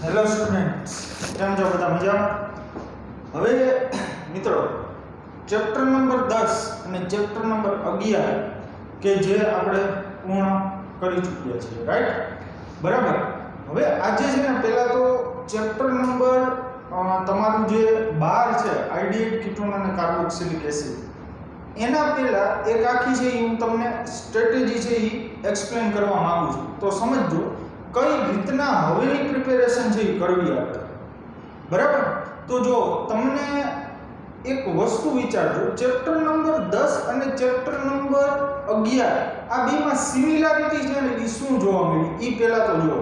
Hello students, કેમ છો બધા? મજામાં? હવે મિત્રો ચેપ્ટર નંબર 10 અને ચેપ્ટર નંબર 11 કે જે આપણે પૂર્ણ કરી ચૂક્યા છીએ, રાઈટ? બરાબર. હવે આજે છે ને પહેલા તો ચેપ્ટર નંબર તમારું જે 12 છે આઈડીએટ કીટોન અને કાર્બોક્સિલિક એસિડ, એના પહેલા એક આખી છે હું તમને સ્ટ્રેટેજી છે એ એક્સપ્લેન કરવા માંગુ છું. તો સમજજો કઈ રીતના હવેની પ્રિપેરેશન છે એ કરવી આપણે, બરાબર? તો જો તમને એક વસ્તુ વિચારજો, ચેપ્ટર નંબર 10 અને ચેપ્ટર નંબર 11 આ બેમાં સિમિલારિટી છે ને એ શું જોવા મળી એ પહેલા તો જુઓ.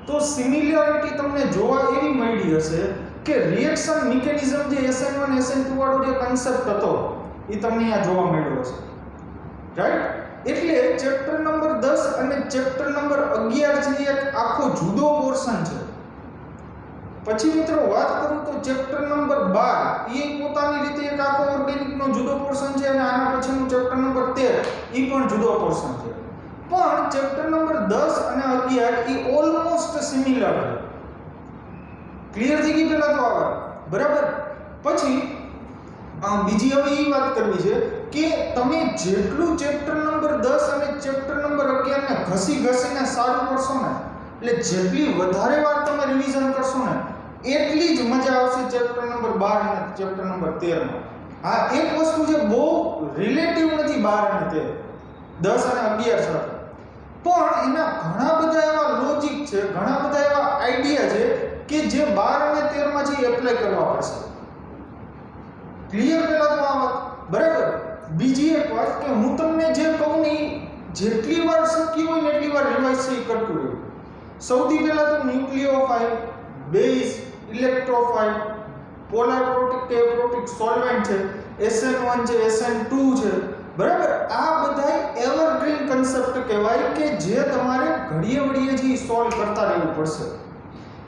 તો સિમિલારિટી તમને જોવા એવી મળી હશે કે રિએક્શન મિકેનિઝમ જે SN1 SN2 વાળો જે કન્સેપ્ટ હતો એ તમને અહીંયા જોવા મળ્યો હશે, રાઈટ? એટલે ચેપ્ટર નંબર 10 અને ચેપ્ટર નંબર 11 છે એક આખો જુદો પોર્શન છે. પછી મિત્રો વાત કરું તો ચેપ્ટર નંબર 12 એ પોતાની રીતે એક આખો ઓર્ગેનિક નો જુદો પોર્શન છે અને આના પછીનું ચેપ્ટર નંબર 13 એ પણ જુદો પોર્શન છે. પણ ચેપ્ટર નંબર 10 અને 11 એ ઓલમોસ્ટ સિમિલર છે. ક્લિયર થઈ ગઈ પહેલા તો આગળ, બરાબર? પછી બીજી હવે એ વાત કરવી છે કે તમે જેટલું ચેપ્ટર નંબર 10 અને ચેપ્ટર નંબર 11 ને ઘસીને સારું કરશો ને, એટલે જેટલી વધારે વાર તમે રિવિઝન કરશો ને એટલી જ મજા આવશે ચેપ્ટર નંબર 12 અને ચેપ્ટર નંબર 13 માં. હા, એક વસ્તુ જે બહુ રિલેટિવ નથી 12 અને 13, 10 અને 11 સાથે, પણ એના ઘણા બધા એવા લોજિક છે, ઘણા બધા એવા આઈડિયા છે કે જે 12 અને 13 માં છે એપ્લાય કરવા પડશે. ક્લિયર પહેલા તો આ વાત, બરાબર? બીજી એક વાત કે હું તમને જે કહું ને જેટલી વાર શક્ય હોય ને એટલી વાર રિવાઇઝ છે કરતું રહેવું. સૌથી પહેલા તો ન્યુક્લિયોફાઇલ, બેઝ, ઇલેક્ટ્રોફાઇલ, પોલાર પ્રોટિક કે પ્રોટિક સોલ્વેન્ટ છે, SN1 છે, SN2 છે, બરાબર? આ બધા એવરગ્રીન કન્સેપ્ટ કહેવાય કે જે તમારે ઘડીએ વળીએ જે સોલ્વ કરતા રહેવું પડશે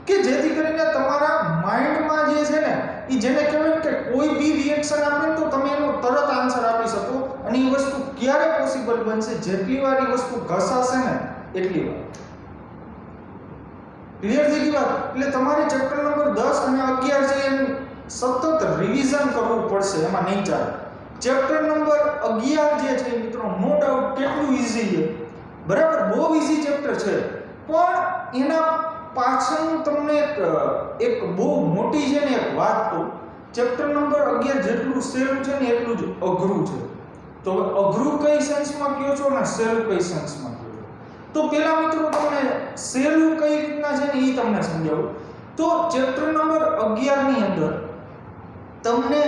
કે જેથી કરીને તમારા માઇન્ડમાં જે છે ને એ જેને કહેવાય કે કોઈ બી રિએક્શન આપે તો તમે એનો તરત આન્સર આપી શકો. અને એ વસ્તુ ક્યારે પોસિબલ બનશે? જેટલી વાર એ વસ્તુ ઘસાશે ને એટલી વાર. ક્લિયર થઈ ગઈ વાત? એટલે તમારે ચેપ્ટર નંબર 10 અને 11 છે એમ સતત રિવિઝન કરવું પડશે, એમાં નહીં ચાલે. ચેપ્ટર નંબર 11 જે છે મિત્રો નો ડાઉટ કેટલું ઈઝી છે, બરાબર? બહુ ઈઝી ચેપ્ટર છે, પણ એના પાછળનું તમને એક બહુ મોટી છે ને એક વાત કહું. ચેપ્ટર નંબર 11 જેટલું સહેલું છે ને એટલું જ અઘરું છે. તો અઘરું કઈ સેન્સમાં કહો છો ને સહેલું કઈ સેન્સમાં કહો છો? તો પહેલા મિત્રો તમને સહેલું કઈ રીતના છે ને એ તમને સમજાવું. તો ચેપ્ટર નંબર 11 ની અંદર તમને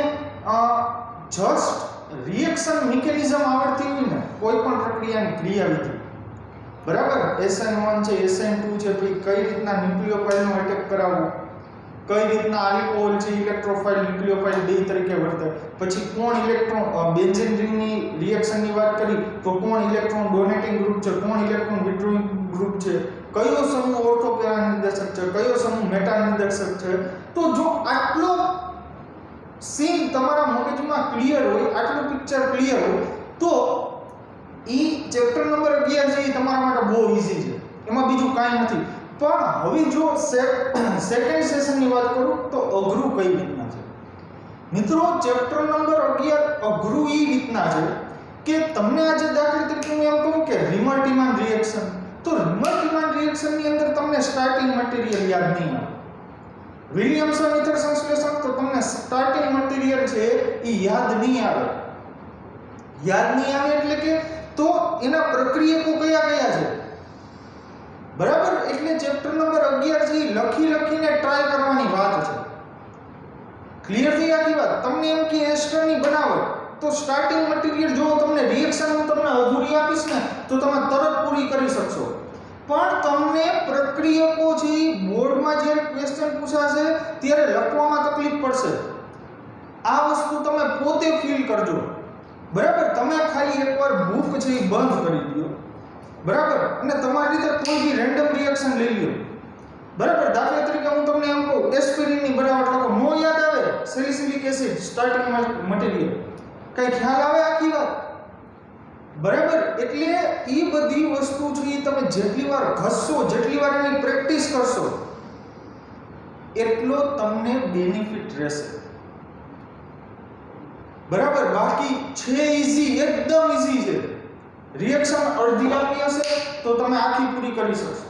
જસ્ટ રિએક્શન મિકેનિઝમ આવડતી હોય ને કોઈ પણ પ્રક્રિયાની ક્રિયાવિધિ, બરાબર? SN1 છે, SN2 છે, પછી કઈ રીતના ન્યુક્લિયોફાઇલનો એટેક કરાવવો, કઈ રીતના આલ્કોહોલ છે ઇલેક્ટ્રોફાઇલ ન્યુક્લિયોફાઇલ બે તરીકે વર્તે, પછી કોણ ઇલેક્ટ્રોન બેન્ઝીન રિંગની રિએક્શનની વાત કરી તો કોણ ઇલેક્ટ્રોન ડોનેટિંગ ગ્રુપ છે, કોણ ઇલેક્ટ્રોન વિથડ્રોઈંગ ગ્રુપ છે, કયો સમૂહ ઓર્થોપેરા નિર્દેશક છે, કયો સમૂહ મેટા નિર્દેશક છે. તો જો આટલો સીન તમારા મગજમાં ક્લિયર હોય, આટલું પિક્ચર ક્લિયર હોય તો ઈ ચેપ્ટર નંબર 11 છે એ તમારા માટે બહુ ઈઝી છે, એમાં બીજું કાંઈ નથી. પણ હવે જો સેકન્ડ સેશનની વાત કરું તો અઘરું કઈ રીતના છે મિત્રો? ચેપ્ટર નંબર 11 અઘરું એ રીતના છે કે તમને આજે દાખલા તરીકે હું એમ કહું કે રિમર-ટીમાન રિએક્શન, તો રિમર-ટીમાન રિએક્શનની અંદર તમને સ્ટાર્ટિંગ મટીરીયલ યાદ નહીં આવે. વિલિયમસન ઈથર સંશ્લેષણ તો તમને સ્ટાર્ટિંગ મટીરીયલ છે એ યાદ નહીં આવે. યાદ નહીં આવે એટલે કે તો એના પ્રક્રિયકો કયા કયા છે, બરાબર? એટલે ચેપ્ટર નંબર 11 છે લખીને ટ્રાય કરવાની વાત છે. ક્લિયર થઈ આખી વાત? તમને એમ કે એસ્ટરની બનાવટ તો સ્ટાર્ટિંગ મટીરીયલ જો તમને રિએક્શન હું તમને અધૂરી આપીશ ને તો તમે તરત પૂરી કરી શકશો. પણ તમને પ્રક્રિયકો છે બોર્ડમાં જ્યારે ક્વેશ્ચન પૂછાશે ત્યારે લખવામાં તકલીફ પડશે. આ વસ્તુ તમે પોતે ફીલ કરજો, બરાબર? તમે ખાલી એકવાર બુક છે એ બંધ કરી દો, બરાબર? અને તમારી રીતે કોઈ બી રેન્ડમ રિએક્શન લઈ લો, બરાબર? દાખલા તરીકે હું તમને એમ કહું એસ્પિરિનની બનાવટ લખો, નો યાદ આવે સેલિસિલિક એસિડ સ્ટાર્ટિંગ મટીરીયલ, કઈ ખ્યાલ આવે આખી વાત? બરાબર? એટલે એ બધી વસ્તુ છે તમે જેટલી વાર ઘસશો, જેટલી વાર એની પ્રેક્ટિસ કરશો એટલો તમને બેનિફિટ રહેશે. બરાબર. બાકી છે ઈઝી, એકદમ ઈઝી છે. રિએક્શન અડધી આપી હશે તો તમે આખી પૂરી કરી શકશો.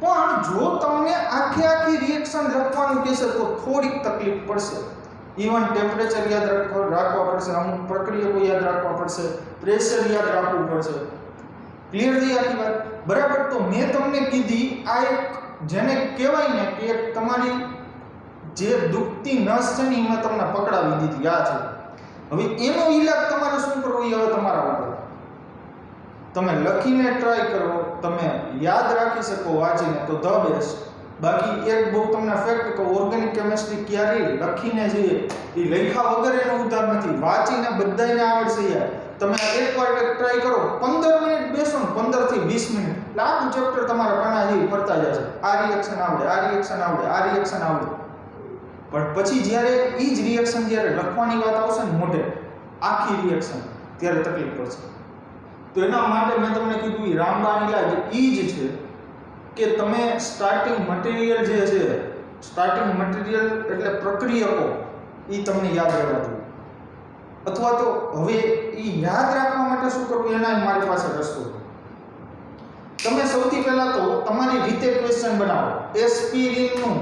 પણ જો તમને આખી રિએક્શન લખવાનું કહેશે તો થોડીક તકલીફ પડશે. ઇવન ટેમ્પરેચર યાદ રાખવા પડશે, અમુક પ્રક્રિયાઓ યાદ રાખવા પડશે, પ્રેશર યાદ રાખવું પડશે. ક્લિયર થઈ આખી વાત? બરાબર. તો મેં તમને કીધી આ એક જેને કહેવાય ને કે એક તમારી જે દુખતી નસ છે ને એમાં તમને પકડાવી દીધી. આ છે. હવે એનો ઈલાજ તમારે શું કરવો એ હવે તમારા ઉપર. તમે લખીને ટ્રાય કરો, તમે યાદ રાખી શકો વાંચીને તો ધ બેસ્ટ. બાકી એક બહુ તમને ફેક્ટ કહું, ઓર્ગેનિક કેમિસ્ટ્રી ક્યારેય લખીને જે એ લખ્યા વગર એનો ઉધાર નથી. વાંચીને બધાને આવડશે યાર. તમે એકવાર ટ્રાય કરો, 15 મિનિટ બેસો ને 15 થી 20 મિનિટ એટલે આખું ચેપ્ટર તમારા પાના જેવી ફરતા જશે. આ રિએક્શન આવડે, આ રિએક્શન આવડે, આ રિએક્શન આવડે. પણ પછી જ્યારે એ જ રિએક્શન જ્યારે લખવાની વાત આવશે ને મોઢે આખી રિએક્શન, ત્યારે તકલીફ પડશે. તો એના માટે મેં તમને કીધું એ રામબાણ ઇલાજ એ જ છે કે તમે સ્ટાર્ટિંગ મટીરિયલ જે છે, સ્ટાર્ટિંગ મટીરિયલ એટલે પ્રક્રિયકો એ તમને યાદ રહેવા દો. અથવા તો હવે એ યાદ રાખવા માટે શું કરવું એના મારી પાસે રસ્તો છે. તમે સૌથી પહેલા તો તમારી રીતે ક્વેશ્ચન બનાવો. એસ્પિરિનનું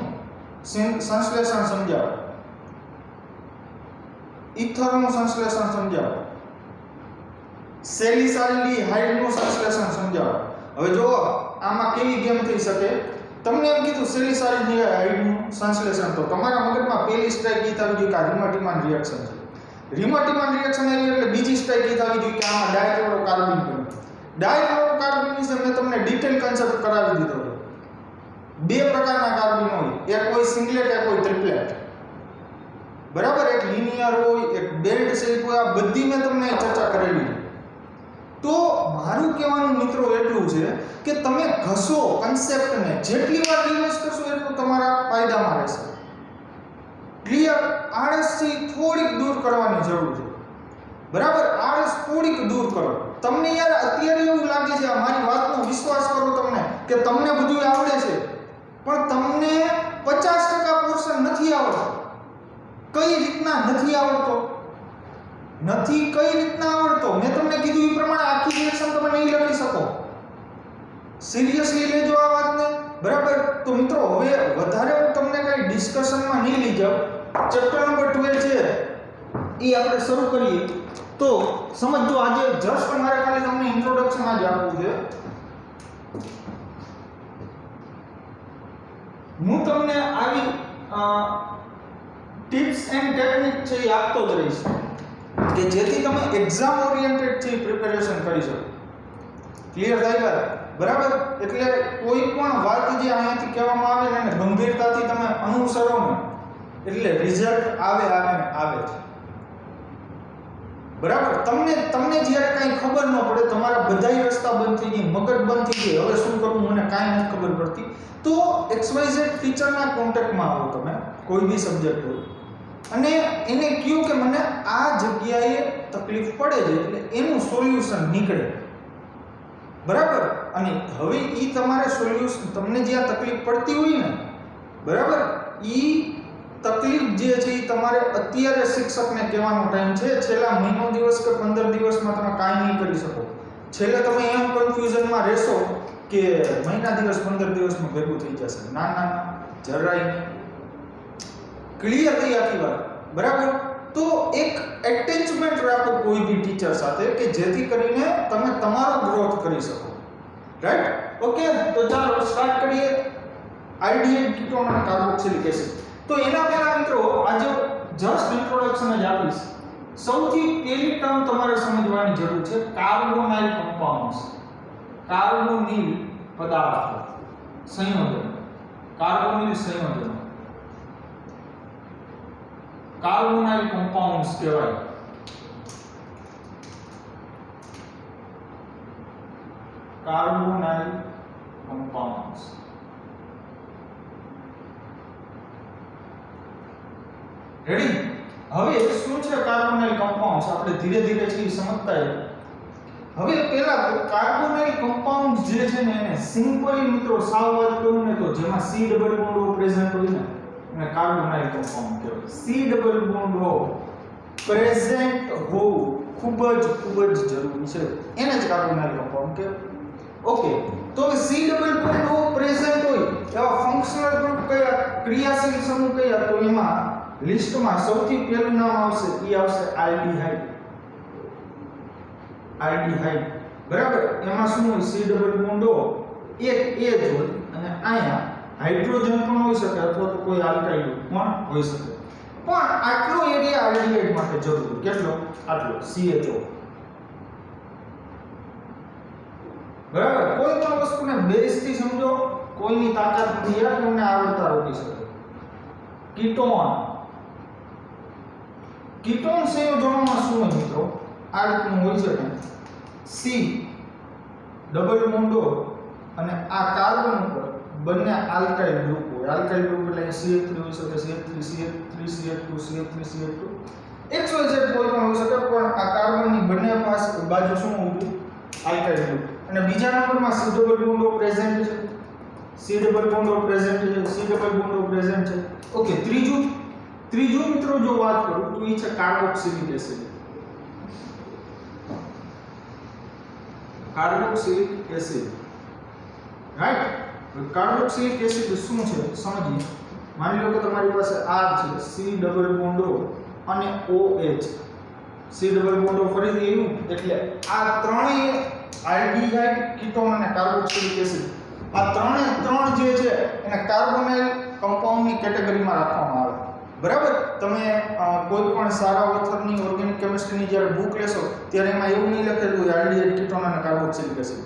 સંશ્લેષણ સમજાવો, ઇથરનું સંશ્લેષણ સમજાવો, સેલિસાલ્ડીહાઇડનું સંશ્લેષણ સમજાવો. હવે જો આમાં કેવી ગેમ થઈ શકે, તમને એમ કીધું સેલિસાલ્ડીહાઇડનું સંશ્લેષણ, તો તમારા મગજમાં પહેલી સ્ટ્રાઇક ઈ આવી ગઈ કે આ રિમોટિમાન રિએક્શન છે. રિમોટિમાન રિએક્શન એટલે બીજી સ્ટ્રાઇક ઈ આવી ગઈ કે આમાં ડાયક્લોરોકાર્બન બને. ડાયક્લોરોકાર્બન વિશે મેં તમને ડિટેલ કન્સેપ્ટ કરાવી દીધો છે. બે પ્રકારના કાર્બન હોય, એક હોય સિંગલેટ, એક હોય ટ્રિપલેટ. બરાબર. એક લિનિયર હોય, એક બેલ્ટ શેપ હોય. આ બધી મેં તમને ચર્ચા કરેલી છે. તો મારું કહેવાનું મિત્રો એટલું છે કે તમે ઘસો કન્સેપ્ટને, જેટલી વાર રિવાઇઝ કરશો એટલું તમારા ફાયદામાં રહેશે. ક્લિયર? આળસથી થોડીક દૂર કરવાની જરૂર છે. બરાબર. આળસ થોડીક દૂર કરો. તમને યાર અત્યારે એવું લાગે છે, મારી વાતનો વિશ્વાસ કરો તમને કે તમને બધું આવડે છે, પણ તમને 50% પોર્શન નથી આવડતો. કઈ રીતના નથી આવડતો? નથી કઈ રીતના આવડતો? મેં તમને કીધું એ પ્રમાણે આખી રિએક્શન તમે નહીં લખી શકો. સિરિયસલી લેજો આ વાતને. બરાબર. તો મિત્રો હવે વધારે હું તમને કઈ ડિસ્કશનમાં નહીં લઈ જાઉં. ચેપ્ટર નંબર 12 છે એ આપણે શરૂ કરીએ. તો સમજો, આજે જસ્ટ મારે ખાલી તમને ઇન્ટ્રોડક્શન જ આપવું છે. હું તમને આવી ટિપ્સ એન્ડ ટેકનિક છે એ આપતો જ રહીશ કે જેથી તમે એક્ઝામ ઓરિએન્ટેડ થી પ્રિપેરેશન કરી શકો. ક્લિયર થાય વાત? બરાબર. એટલે કોઈ પણ વાત જે અહીંયાથી કહેવામાં આવે ને એને ગંભીરતાથી તમે અનુસરો ને એટલે રિઝલ્ટ આવે ને આવે જ. બરાબર. તમને જ્યારે કાંઈ ખબર ન પડે, તમારા બધાય રસ્તા બંધ થઈ ગયા, મગજ બંધ થઈ ગઈ, હવે શું કરવું મને કાંઈ નથી ખબર પડતી, તો XYZ ટીચરના કોન્ટેક્ટમાં આવો તમે, કોઈ બી સબ્જેક્ટ હોય, અને એને કહ્યું કે મને આ જગ્યાએ તકલીફ પડે છે, એટલે એનું સોલ્યુશન નીકળે. બરાબર. અને હવે એ તમારે સોલ્યુશન, તમને જ્યાં તકલીફ પડતી હોય ને, બરાબર, એ તકલીફ જે છે એ તમારે અત્યારે શિક્ષકને કહેવાનો ટાઈમ છે. છેલ્લા મહિનો દિવસ કે 15 દિવસમાં તમે કાંઈ નહીં કરી શકો. છેલ્લે તમે એમ કન્ફ્યુઝનમાં રહેશો કે મહિના દિવસ 15 દિવસમાં ભેગું થઈ જશે. ના ના ના, જરાય નહીં. ક્લિયર થઈ આખી વાત? બરાબર. તો એક એટેચમેન્ટ રાખો કોઈ બી ટીચર સાથે કે જેથી કરીને તમે તમારો ગ્રોથ કરી શકો. રાઈટ? ઓકે. તો ચાલો સ્ટાર્ટ કરીએ. આઈડીએન કીટોન અને કાર્બોક્સિલિક એસિડ. તો એના પહેલા મિત્રો આજે જસ્ટ ઇન્ટ્રોડક્શન જ આપીશ. સૌથી પહેલી ટર્મ તમારે સમજવાની જરૂર છે, કાર્બોનાઇલ કમ્પાઉન્ડ્સ. કાર્બોનિલ પદાર્થો, સંયોજન, કાર્બોનિલ સંયોજન, કાર્બોનાઇલ કમ્પાઉન્ડ્સ કહેવાય. કાર્બોનાઇલ કમ્પાઉન્ડ્સ. રેડી? હવે શું છે કાર્બોનાઇલ કમ્પાઉન્ડ્સ? આપણે ધીરે ધીરે થી સમજતા જઈએ. હવે પહેલા તો કાર્બોનાઇલ કમ્પાઉન્ડ જે છે ને એને સિમ્પલી મિત્રો સાવ વાત કરું ને તો જેમાં C double bond O present હોય ને એને કાર્બોનાઇલ કમ્પાઉન્ડ કહેવાય. C double bond O present હોવું ખૂબ જ જરૂરી છે, એને જ કાર્બોનાઇલ કમ્પાઉન્ડ કહેવાય. ઓકે, તો C double bond O present હોય એવા ફંક્શનલ ગ્રુપ કયા, ક્રિયાશીલ સમૂહ કયા, તો એમાં લિસ્ટમાં સૌથી પહેલું નામ આવશે એ આવશે આલ્ડીહાઇડ. આલ્ડીહાઇડ બરાબર. એમાં શું હોય, C ડબલ બોન્ડ ઓ એક A જ હોય અને અહીંયા હાઇડ્રોજન પણ હોઈ શકે અથવા તો કોઈ આલ્કાઇલ પણ હોઈ શકે. પણ આટલો એરિયા આલ્ડીહાઇડ માટે જરૂરી. કેટલો? આટલો CHO. બરાબર. કોઈ પણ વસ્તુને બેઝ થી સમજો, કોઈની તાકાત નથી યાર તમને આવડતા રોકી શકે. કીટોન સંયોજનોમાં શું હોય મિત્રો, આ રીતનું હોય છે ને, C ડબલ બોન્ડ ઓ અને આ કાર્બન ઉપર બંને આલ્કાઇલ ગ્રુપ હોય. આલ્કાઇલ ગ્રુપ એટલે CH3 હોઈ શકે, CH3 CH2 CH3 XYZ કોઈ પણ હોઈ શકે, પણ આ કાર્બનની બંને બાજુ શું હોય, આલ્કાઇલ ગ્રુપ. અને બીજા નંબરમાં C double bond O present છે, C double bond O present છે, C double bond O present છે. ઓકે, ત્રીજું મિત્રો જો વાત કરું તો એ છે carboxylic acid. Carboxylic acid, right. Carboxylic acid શું છે સમજીએ. માની લો કે તમારી પાસે R છે, C ડબલ બોન્ડ ઓ અને OH. C double bond O ફરીથી એવું, એટલે આ ત્રણેય આલ્ડીહાઇડ, કીટોન અને કાર્બોક્સિલિક એસિડ, આ ત્રણ જે છે એને કાર્બોનાઇલ કમ્પાઉન્ડની કેટેગરીમાં રાખવામાં આવે. બરાબર. તમે કોઈ પણ સારા ઓથરની ઓર્ગેનિક કેમિસ્ટ્રીની જ્યારે બુક લેશો ત્યારે એમાં એવું નહીં લખેલું હોય આલ્ડીહાઇડ, કીટોન અને કાર્બોક્સિલિક એસિડ.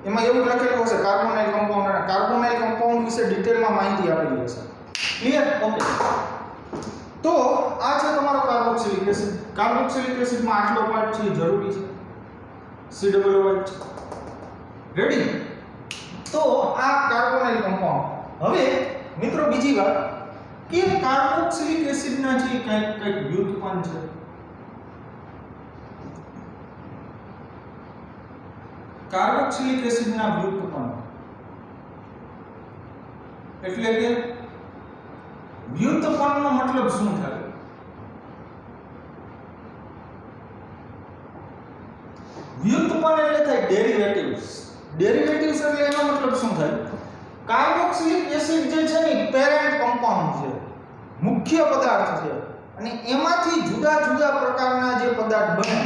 એમાં એવું લખેલું હશે કાર્બોનાઇલ કમ્પાઉન્ડ, અને કાર્બોનાઇલ કમ્પાઉન્ડ વિશે ડિટેલમાં માહિતી આપેલી હશે. ક્લિયર? ઓકે. તો આ છે તમારો કાર્બોક્સિલિક એસિડ. કાર્બોક્સિલિક એસિડમાં આટલો પાર્ટ છે જરૂરી છે, COOH. રેડી? તો આ કાર્બોનાઇલ કમ્પાઉન્ડ. હવે મિત્રો બીજી વાત કે કાર્બોક્સિલિક એસિડના જે કંઈક વ્યુત્પન્ન છે. કાર્બોક્સિલિક એસિડના વ્યુત્પન્ન એટલે કે વ્યુત્પન્નનો મતલબ શું થાય? વ્યુત્પન્ન એટલે થાય ડેરિવેટિવ્સ. ડેરિવેટિવ્સ એટલે એનો મતલબ શું થાય? કાર્બોક્સિલિક એસિડ જે છે ને પેરેન્ટ કમ્પાઉન્ડ છે, મુખ્ય પદાર્થ છે, અને એમાંથી જુદા જુદા પ્રકારના જે પદાર્થ બને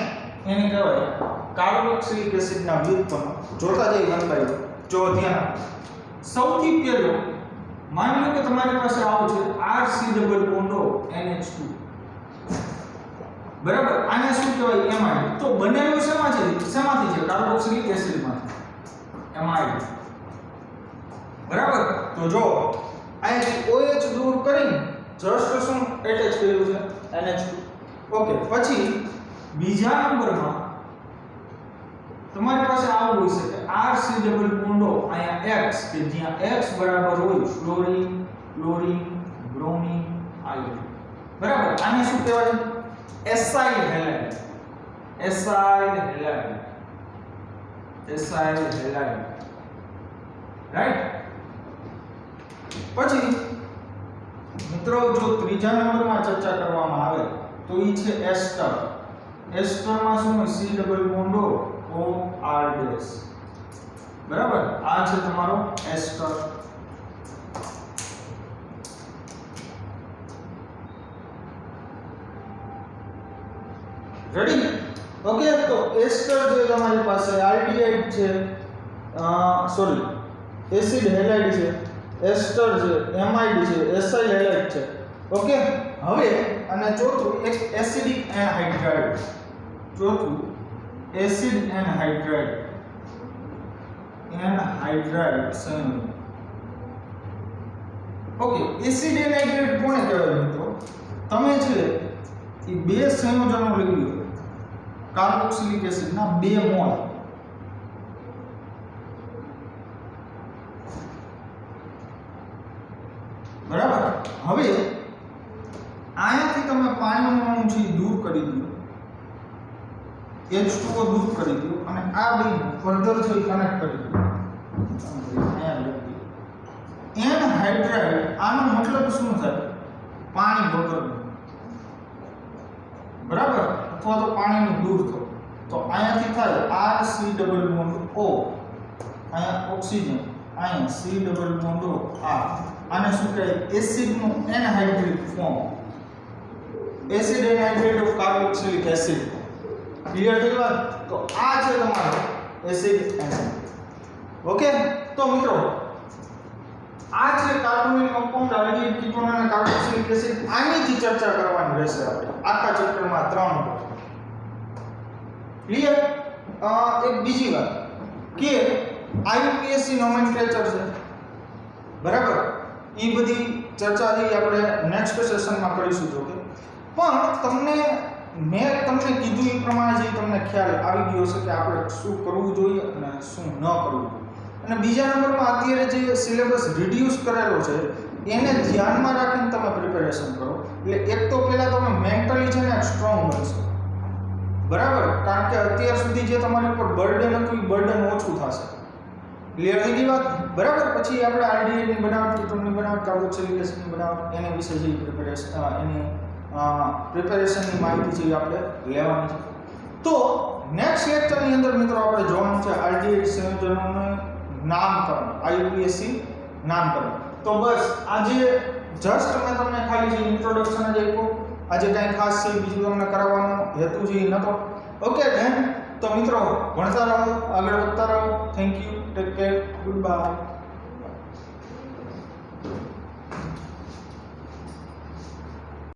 એને કહેવાય કાર્બોક્સિલિક એસિડના વ્યુત્પન્ન. જોતા જઈ વન બાય વન. જો ધ્યાન, સૌથી પહેલો માની લો કે તમારી પાસે આવો છે RC ડબલ બોન્ડ ઓ NH2. બરાબર. આને શું કહેવાય? એમાઇડ. તો બનેલું શેમાંથી છે? કાર્બોક્સિલિક એસિડમાંથી. એમાઇડ. બરાબર. તો જો અહીંથી OH દૂર કરીને જસ્ટ શું એટેચ કર્યું છે? NH2. ઓકે. પછી બીજા નંબરમાં તમારી પાસે આવું હોય છે કે RC ડબલ બોન્ડ ઓ અહીંયા X, કે જ્યાં X બરાબર હોય ફ્લોરિન, ક્લોરિન, બ્રોમિન, આયોડિન. બરાબર. આને શું કહેવાય? Acyl halide. Acyl halide. Acyl halide. Right? પછી મિત્રો જો ત્રીજા નંબરમાં ચર્ચા કરવામાં આવે તો ઈ છે એસ્ટર. એસ્ટરમાં શું હોય? C double bond O OR dash. બરાબર. આ છે તમારો એસ્ટર. રેડી? ઓકે. તો એસ્ટર જે તમારી પાસે આલ્ડીહાઇડ છે, સોરી એસિડ હેલાઇડ છે, એસ્ટર છે, એમાઇડ છે, એસાઇલ હેલાઇડ છે. ઓકે. હવે અને ચોથું એક એસિડિક એનહાઇડ્રાઇડ. ચોથું એસિડ એનહાઇડ્રાઇડ. એનહાઇડ્રાઇડ સંયોજન. ઓકે. એસિડ એનહાઇડ્રાઇડ કોને કહેવાય મિત્રો? તમે છે એ બે સંયોજનો લઈ લો, કાર્બોક્સિલિક એસિડના 2 મોલ. બરાબર. હવે અહીંયાથી તમે પાણીનું અણુ છે દૂર કરી દો, H2O દૂર કરી દો, અને આ બે ફર્ધર છે કનેક્ટ કરી દો. અહીંયા લખી એનહાઇડ્રાઇડ, આનો મતલબ શું થાય? પાણી વગરનું, બરાબર, અથવા તો પાણીનું દૂર થવું. તો અહીંયાથી થાય RC ડબલ બોન્ડ O, અહીંયા ઓક્સિજન, અહીંયા C ડબલ બોન્ડ O, આને શું કહે? એસિડનું anhydride form, acid anhydride of carboxylic acid. Clear થઈ વાત? તો આ છે તમારો એસિડ એસિડ. ઓકે, તો મિત્રો આ છે કાર્બોનિલ કમ્પાઉન્ડ, આલ્ડિહાઇડ, કીટોન અને કાર્બોક્સિલિક એસિડ. આની જ ચર્ચા કરવાની રહેશે આપણે આખા ચેપ્ટરમાં 3 પર. ક્લિયર? એક બીજી વાત કે IUPAC નોમેનક્લેચર છે, બરાબર, એ બધી ચર્ચા જે આપણે નેક્સ્ટ સેશનમાં કરીશું. જો કે પણ મેં તમને કીધું એ પ્રમાણે જે તમને ખ્યાલ આવી ગયો છે કે આપણે શું કરવું જોઈએ અને શું ન કરવું જોઈએ. અને બીજા નંબરમાં અત્યારે જે સિલેબસ રિડ્યુસ કરેલો છે એને ધ્યાનમાં રાખીને તમે પ્રિપેરેશન કરો. એટલે એક તો પહેલા તમે મેન્ટલી છે ને સ્ટ્રોંગ બનશો, બરાબર, કારણ કે અત્યાર સુધી જે તમારી ઉપર બર્ડન હતું એ બર્ડન ઓછું થશે. ક્લિયર થઈ ગઈ વાત? બરાબર. પછી આપણે આલ્ડિહાઇડની બનાવટ, કીટોનની બનાવટ, કાર્બોક્સિલિક એસિડની બનાવટ, એના વિશે જે પ્રિપેરેશનની માહિતી છે આપણે લેવાની છે. તો નેક્સ્ટ લેક્ચરની અંદર મિત્રો આપણે જોવાનું છે આલ્ડિહાઇડ સંયોજનોનું નામકરણ, IUPAC નામકરણ. તો બસ આજે જસ્ટ મેં તમને ખાલી જે ઇન્ટ્રોડક્શન જ આપ્યું. આજે કાંઈ ખાસ છે બીજું તમને કરાવવાનો હેતુ જે નહોતો. ઓકે ધેન, તો મિત્રો ભણતા રહો, આગળ વધતા રહો. Thank you, take care, good bye.